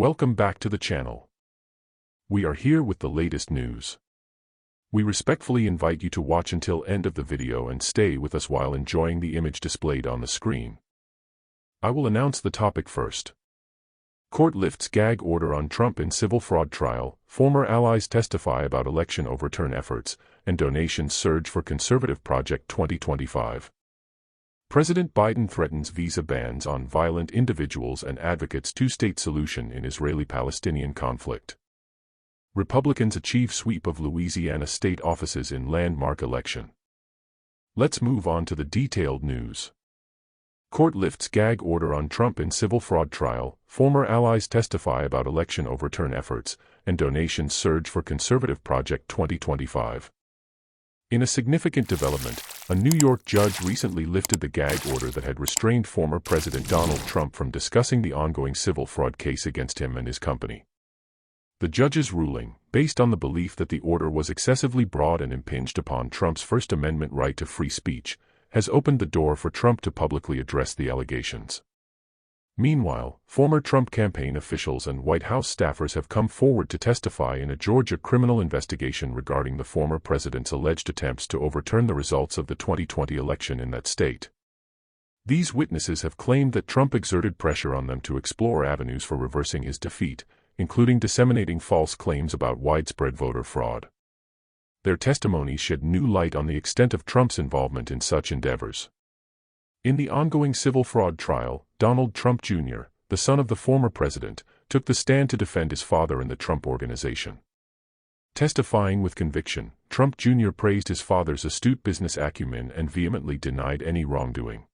Welcome back to the channel. We are here with the latest news. We respectfully invite you to watch until end of the video and stay with us while enjoying the image displayed on the screen. I will announce the topic first. Court lifts gag order on Trump in civil fraud trial, former allies testify about election overturn efforts, and donations surge for conservative Project 2025. President Biden threatens visa bans on violent individuals and advocates two-state solution in Israeli-Palestinian conflict. Republicans achieve sweep of Louisiana state offices in landmark election. Let's move on to the detailed news. Court lifts gag order on Trump in civil fraud trial, former allies testify about election overturn efforts, and donations surge for conservative Project 2025. In a significant development, a New York judge recently lifted the gag order that had restrained former President Donald Trump from discussing the ongoing civil fraud case against him and his company. The judge's ruling, based on the belief that the order was excessively broad and impinged upon Trump's First Amendment right to free speech, has opened the door for Trump to publicly address the allegations. Meanwhile, former Trump campaign officials and White House staffers have come forward to testify in a Georgia criminal investigation regarding the former president's alleged attempts to overturn the results of the 2020 election in that state. These witnesses have claimed that Trump exerted pressure on them to explore avenues for reversing his defeat, including disseminating false claims about widespread voter fraud. Their testimonies shed new light on the extent of Trump's involvement in such endeavors. In the ongoing civil fraud trial, Donald Trump Jr., the son of the former president, took the stand to defend his father and the Trump Organization. Testifying with conviction, Trump Jr. praised his father's astute business acumen and vehemently denied any wrongdoing.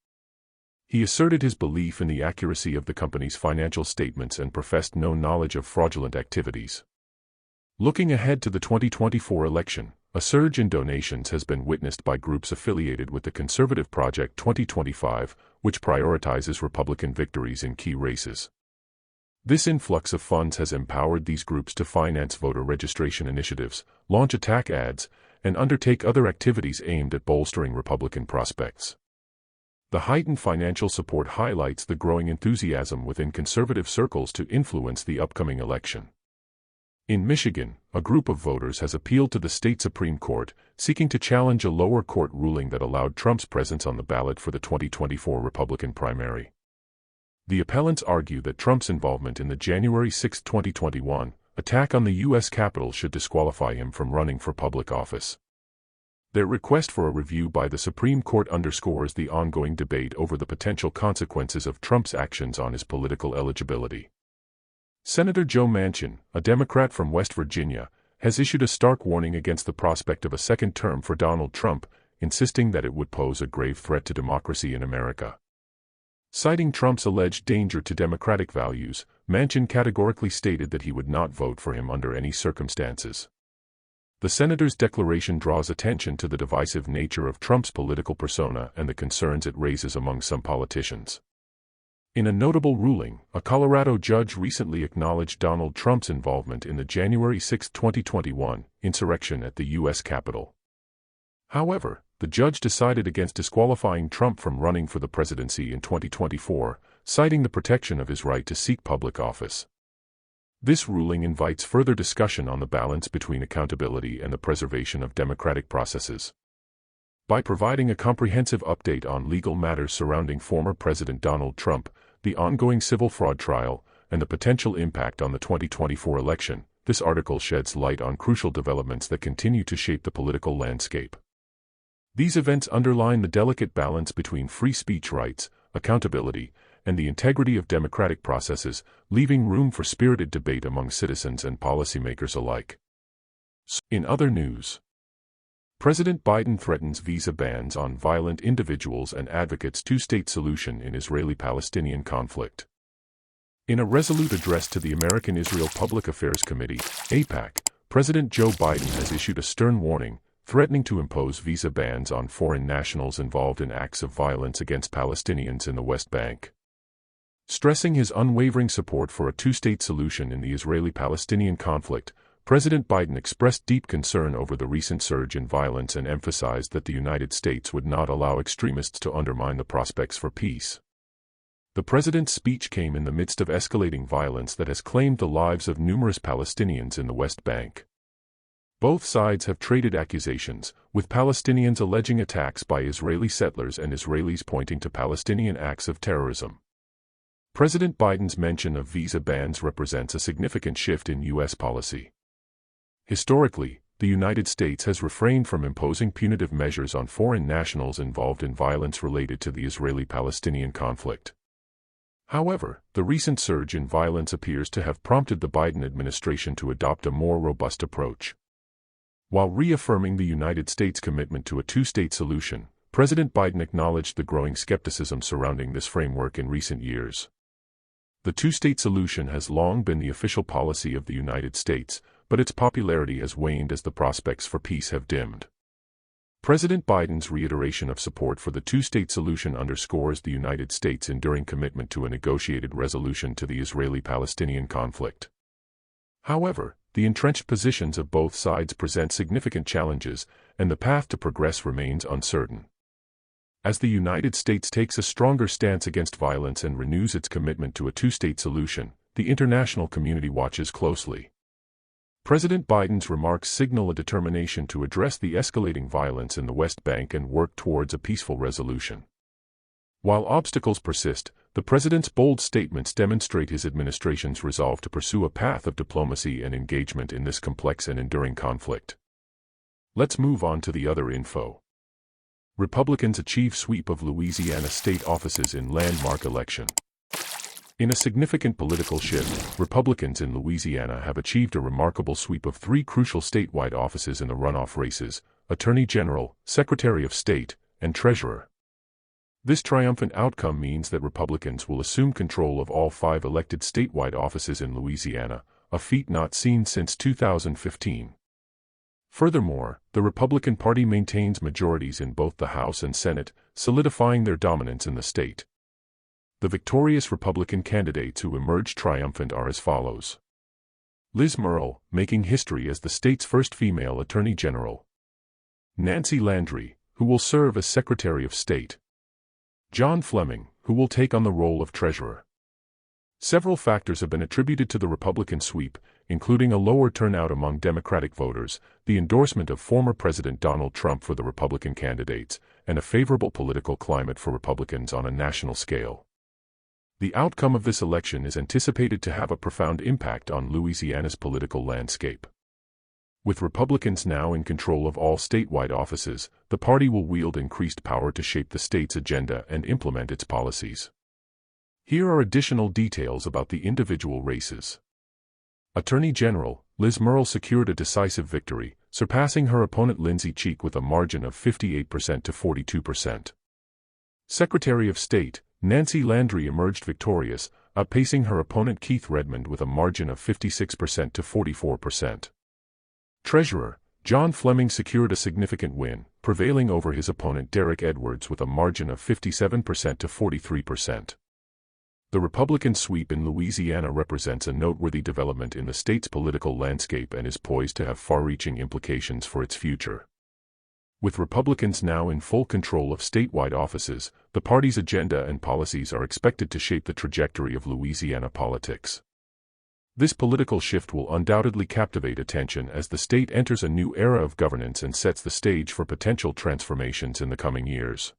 He asserted his belief in the accuracy of the company's financial statements and professed no knowledge of fraudulent activities. Looking ahead to the 2024 election, a surge in donations has been witnessed by groups affiliated with the conservative Project 2025, which prioritizes Republican victories in key races. This influx of funds has empowered these groups to finance voter registration initiatives, launch attack ads, and undertake other activities aimed at bolstering Republican prospects. The heightened financial support highlights the growing enthusiasm within conservative circles to influence the upcoming election. In Michigan, a group of voters has appealed to the state Supreme Court, seeking to challenge a lower court ruling that allowed Trump's presence on the ballot for the 2024 Republican primary. The appellants argue that Trump's involvement in the January 6, 2021, attack on the U.S. Capitol should disqualify him from running for public office. Their request for a review by the Supreme Court underscores the ongoing debate over the potential consequences of Trump's actions on his political eligibility. Senator Joe Manchin, a Democrat from West Virginia, has issued a stark warning against the prospect of a second term for Donald Trump, insisting that it would pose a grave threat to democracy in America. Citing Trump's alleged danger to democratic values, Manchin categorically stated that he would not vote for him under any circumstances. The senator's declaration draws attention to the divisive nature of Trump's political persona and the concerns it raises among some politicians. In a notable ruling, a Colorado judge recently acknowledged Donald Trump's involvement in the January 6, 2021, insurrection at the U.S. Capitol. However, the judge decided against disqualifying Trump from running for the presidency in 2024, citing the protection of his right to seek public office. This ruling invites further discussion on the balance between accountability and the preservation of democratic processes. By providing a comprehensive update on legal matters surrounding former President Donald Trump, the ongoing civil fraud trial, and the potential impact on the 2024 election, this article sheds light on crucial developments that continue to shape the political landscape. These events underline the delicate balance between free speech rights, accountability, and the integrity of democratic processes, leaving room for spirited debate among citizens and policymakers alike. In other news, President Biden threatens visa bans on violent individuals and advocates two-state solution in Israeli-Palestinian conflict. In a resolute address to the American-Israel Public Affairs Committee, AIPAC, President Joe Biden has issued a stern warning, threatening to impose visa bans on foreign nationals involved in acts of violence against Palestinians in the West Bank. Stressing his unwavering support for a two-state solution in the Israeli-Palestinian conflict, President Biden expressed deep concern over the recent surge in violence and emphasized that the United States would not allow extremists to undermine the prospects for peace. The president's speech came in the midst of escalating violence that has claimed the lives of numerous Palestinians in the West Bank. Both sides have traded accusations, with Palestinians alleging attacks by Israeli settlers and Israelis pointing to Palestinian acts of terrorism. President Biden's mention of visa bans represents a significant shift in U.S. policy. Historically, the United States has refrained from imposing punitive measures on foreign nationals involved in violence related to the Israeli-Palestinian conflict. However, the recent surge in violence appears to have prompted the Biden administration to adopt a more robust approach. While reaffirming the United States' commitment to a two-state solution, President Biden acknowledged the growing skepticism surrounding this framework in recent years. The two-state solution has long been the official policy of the United States, but its popularity has waned as the prospects for peace have dimmed. President Biden's reiteration of support for the two-state solution underscores the United States' enduring commitment to a negotiated resolution to the Israeli-Palestinian conflict. However, the entrenched positions of both sides present significant challenges, and the path to progress remains uncertain. As the United States takes a stronger stance against violence and renews its commitment to a two-state solution, the international community watches closely. President Biden's remarks signal a determination to address the escalating violence in the West Bank and work towards a peaceful resolution. While obstacles persist, the president's bold statements demonstrate his administration's resolve to pursue a path of diplomacy and engagement in this complex and enduring conflict. Let's move on to the other info. Republicans achieve sweep of Louisiana state offices in landmark election. In a significant political shift, Republicans in Louisiana have achieved a remarkable sweep of 3 crucial statewide offices in the runoff races: Attorney General, Secretary of State, and Treasurer. This triumphant outcome means that Republicans will assume control of all 5 elected statewide offices in Louisiana, a feat not seen since 2015. Furthermore, the Republican Party maintains majorities in both the House and Senate, solidifying their dominance in the state. The victorious Republican candidates who emerged triumphant are as follows: Liz Murrill, making history as the state's first female Attorney General; Nancy Landry, who will serve as Secretary of State; John Fleming, who will take on the role of Treasurer. Several factors have been attributed to the Republican sweep, including a lower turnout among Democratic voters, the endorsement of former President Donald Trump for the Republican candidates, and a favorable political climate for Republicans on a national scale. The outcome of this election is anticipated to have a profound impact on Louisiana's political landscape. With Republicans now in control of all statewide offices, the party will wield increased power to shape the state's agenda and implement its policies. Here are additional details about the individual races. Attorney General, Liz Murrill secured a decisive victory, surpassing her opponent Lindsey Cheek with a margin of 58% to 42%. Secretary of State, Nancy Landry emerged victorious, outpacing her opponent Keith Redmond with a margin of 56% to 44%. Treasurer, John Fleming secured a significant win, prevailing over his opponent Derek Edwards with a margin of 57% to 43%. The Republican sweep in Louisiana represents a noteworthy development in the state's political landscape and is poised to have far-reaching implications for its future. With Republicans now in full control of statewide offices, the party's agenda and policies are expected to shape the trajectory of Louisiana politics. This political shift will undoubtedly captivate attention as the state enters a new era of governance and sets the stage for potential transformations in the coming years.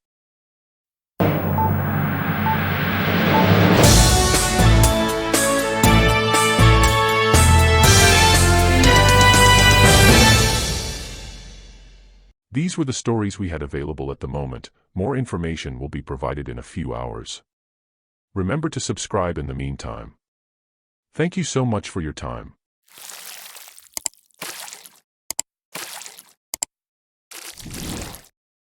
These were the stories we had available at the moment. More information will be provided in a few hours. Remember to subscribe in the meantime. Thank you so much for your time.